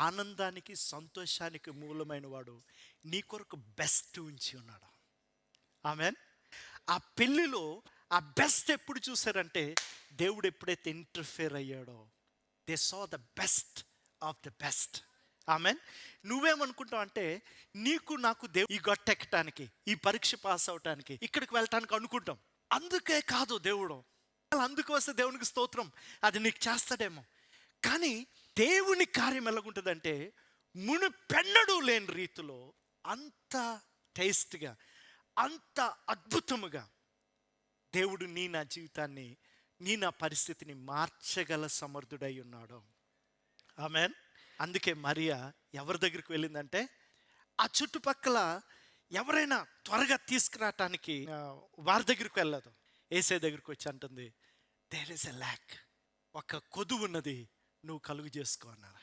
ఆనందానికి సంతోషానికి మూలమైన వాడు నీ కొరకు బెస్ట్ ఉంచి ఉన్నాడు. ఆమెన్. ఆ పెళ్ళిలో ఆ బెస్ట్ ఎప్పుడు చూసారంటే దేవుడు ఎప్పుడైతే ఇంటర్ఫేర్ అయ్యాడో they saw the best of the best. Amen. నువ్వేమనుకుంటావు అంటే నీకు నాకు దేవుడు ఈ గట్టెక్కటానికి, ఈ పరీక్ష పాస్ అవటానికి, ఇక్కడికి వెళ్ళటానికి అనుకుంటాం. అందుకే కాదు దేవుడు, అందుకు వస్తే దేవునికి స్తోత్రం, అది నీకు చేస్తాడేమో. కానీ దేవుని కార్యం ఎలాగుంటుందంటే మునుపెన్నడూ లేని రీతిలో అంత టేస్ట్గా, అంత అద్భుతముగా దేవుడు నా జీవితాన్ని, నా పరిస్థితిని మార్చగల సమర్థుడై ఉన్నాడు. ఆమెన్. అందుకే మరియా ఎవరి దగ్గరికి వెళ్ళిందంటే ఆ చుట్టుపక్కల ఎవరైనా త్వరగా తీసుకురావటానికి వారి దగ్గరికి వెళ్ళదు. ఏసే దగ్గరికి వచ్చి అంటుంది, దేర్ ఇస్ ఎ ల్యాక్, ఒక కొదువు ఉన్నది, నువ్వు కలుగు చేసుకో అన్నారు.